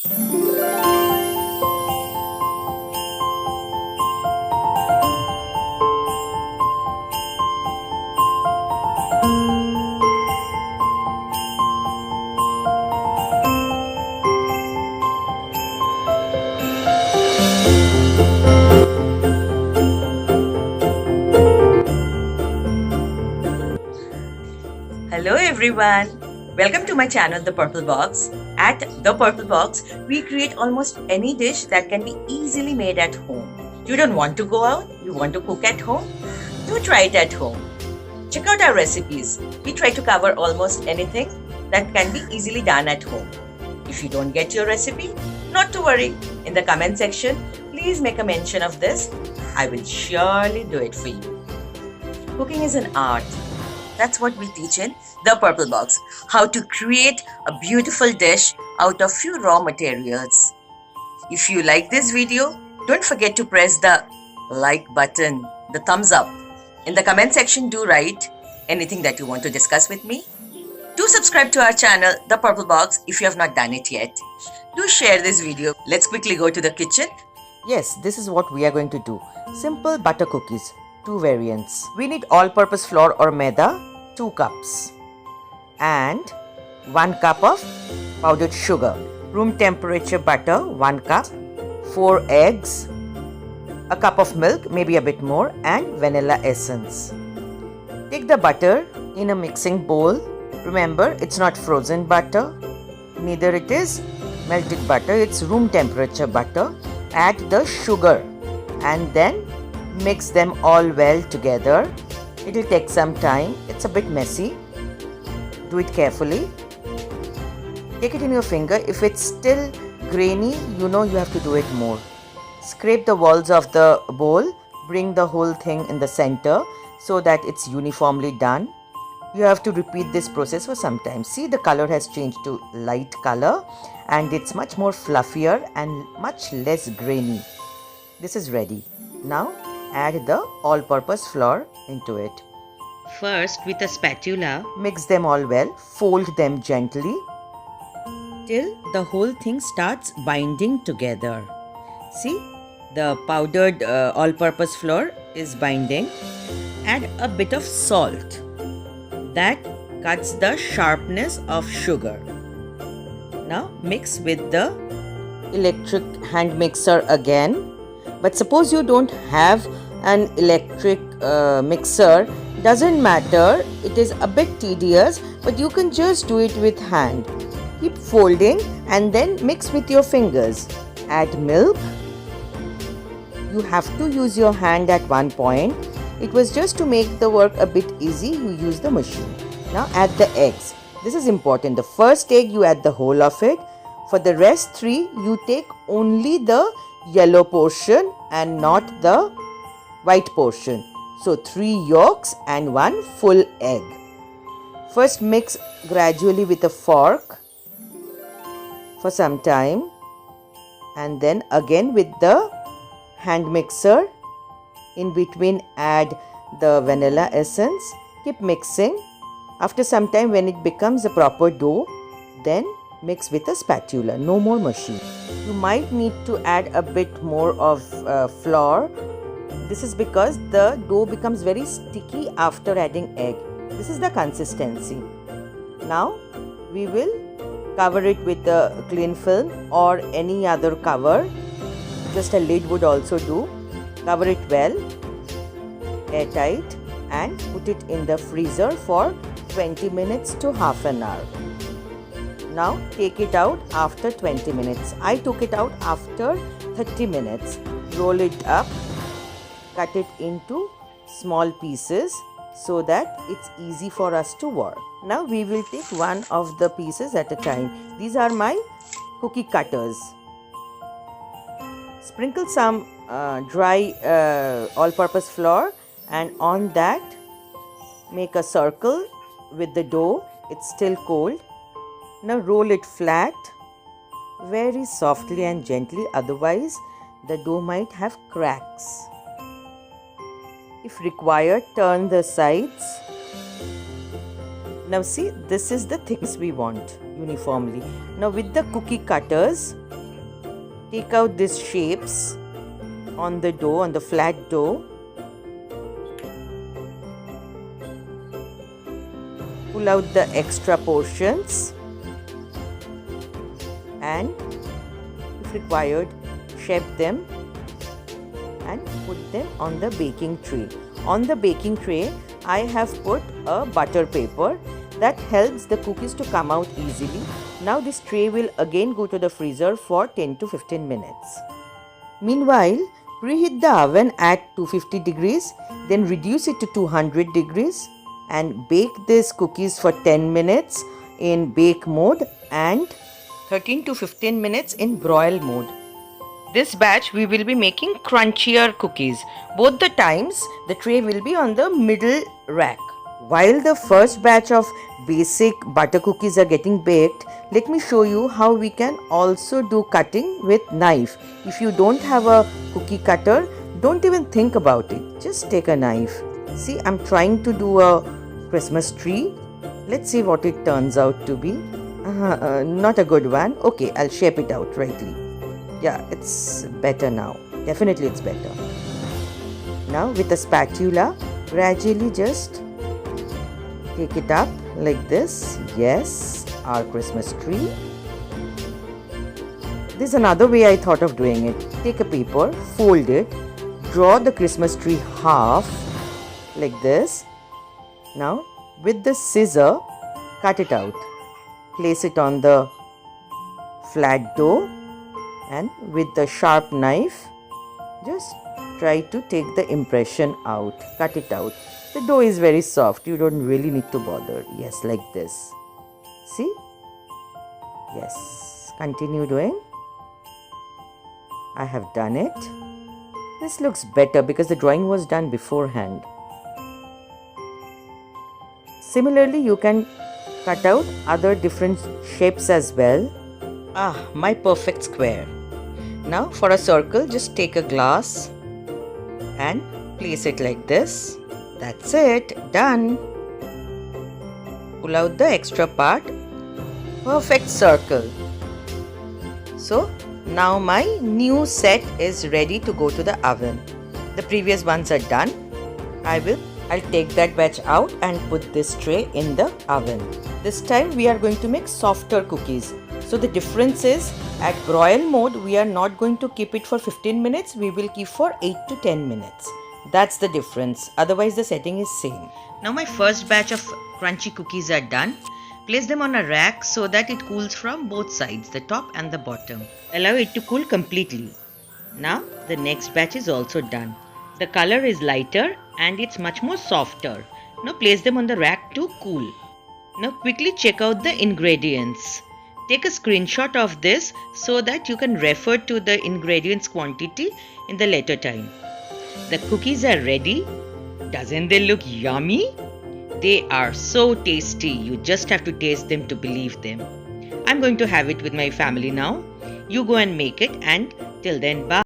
Hello everyone! Welcome to my channel The Purple Box. At The Purple Box, we create almost any dish that can be easily made at home. You don't want to go out? You want to cook at home? Do try it at home. Check out our recipes. We try to cover almost anything that can be easily done at home. If you don't get your recipe, not to worry. In the comment section, please make a mention of this. I will surely do it for you. Cooking is an art. That's what we teach in The Purple Box. How to create a beautiful dish out of few raw materials. If you like this video, don't forget to press the like button, the thumbs up. In the comment section, do write anything that you want to discuss with me. Do subscribe to our channel, The Purple Box, if you have not done it yet. Do share this video. Let's quickly go to the kitchen. Yes, this is what we are going to do. Simple butter cookies. 2 variants. We need all-purpose flour or maida, 2 cups, and 1 cup of powdered sugar, room temperature butter 1 cup, 4 eggs, a cup of milk, maybe a bit more, and vanilla essence. Take the butter in a mixing bowl. Remember, it's not frozen butter, neither it is melted butter, it's room temperature butter. Add the sugar and then mix them all well together. It will take some time. It's a bit messy. Do it carefully. Take it in your finger. If it's still grainy, you know you have to do it more. Scrape the walls of the bowl. Bring the whole thing in the center so that it's uniformly done. You have to repeat this process for some time. See, the color has changed to light color and it's much more fluffier and much less grainy. This is ready. Now add the all-purpose flour into it. First, with a spatula, mix them all well, fold them gently till the whole thing starts binding together. See, the powdered all-purpose flour is binding. Add a bit of salt. That cuts the sharpness of sugar. Now mix with the electric hand mixer again. But suppose you don't have an electric mixer, doesn't matter, it is a bit tedious, but you can just do it with hand. Keep folding and then mix with your fingers. Add milk. You have to use your hand at one point. It was just to make the work a bit easy, you use the machine. Now add the eggs. This is important. The first egg you add the whole of it. For the rest 3, you take only the yellow portion and not the white portion. So 3 yolks and 1 full egg. First mix gradually with a fork for some time and then again with the hand mixer. In between add the vanilla essence. Keep mixing. After some time, when it becomes a proper dough, then mix with a spatula. No more machine. You might need to add a bit more of flour. This is because the dough becomes very sticky after adding egg. This is the consistency. Now we will cover it with a cling film or any other cover. Just a lid would also do. Cover it well, airtight, and put it in the freezer for 20 minutes to half an hour. Now take it out after 20 minutes. I took it out after 30 minutes. Roll it up, cut it into small pieces so that it's easy for us to work. Now we will take one of the pieces at a time. These are my cookie cutters. Sprinkle some dry all-purpose flour and on that make a circle with the dough. It's still cold. Now roll it flat very softly and gently, otherwise the dough might have cracks. If required, turn the sides. Now see, this is the thickness we want uniformly. Now with the cookie cutters, Take out these shapes on the dough, on the flat dough. Pull out the extra portions and, if required, shape them and put them on the baking tray. On the baking tray, I have put a butter paper that helps the cookies to come out easily. Now this tray will again go to the freezer for 10 to 15 minutes. Meanwhile, preheat the oven at 250 degrees, then reduce it to 200 degrees and bake these cookies for 10 minutes in bake mode and 13 to 15 minutes in broil mode. This batch we will be making crunchier cookies. Both the times the tray will be on the middle rack. While the first batch of basic butter cookies are getting baked, let me show you how we can also do cutting with knife. If you don't have a cookie cutter, don't even think about it. Just take a knife. See, I'm trying to do a Christmas tree. Let's see what it turns out to be. Not a good one. Okay, I'll shape it out rightly. Yeah, it's better now. Definitely it's better. Now with a spatula, gradually just take it up like this. Yes, our Christmas tree. This is another way I thought of doing it. Take a paper, fold it, draw the Christmas tree half like this. Now with the scissor, cut it out. Place it on the flat dough and with the sharp knife, just try to take the impression out. Cut it out. The dough is very soft. You don't really need to bother. Yes, like this. See? Yes. Continue doing. I have done it. This looks better because the drawing was done beforehand. Similarly, you can cut out other different shapes as well. Ah, my perfect square. Now for a circle, just take a glass and place it like this. That's it. Done. Pull out the extra part. Perfect circle. So now my new set is ready to go to the oven. The previous ones are done. I'll take that batch out and put this tray in the oven. This time we are going to make softer cookies. So the difference is, at broil mode we are not going to keep it for 15 minutes, we will keep for 8 to 10 minutes. That's the difference. Otherwise the setting is same. Now my first batch of crunchy cookies are done. Place them on a rack so that it cools from both sides, the top and the bottom. Allow it to cool completely. Now the next batch is also done. The color is lighter and it's much more softer. Now place them on the rack to cool. Now quickly check out the ingredients. Take a screenshot of this so that you can refer to the ingredients quantity in the later time. The cookies are ready. Doesn't they look yummy? They are so tasty. You just have to taste them to believe them. I'm going to have it with my family now. You go and make it, and till then, bye.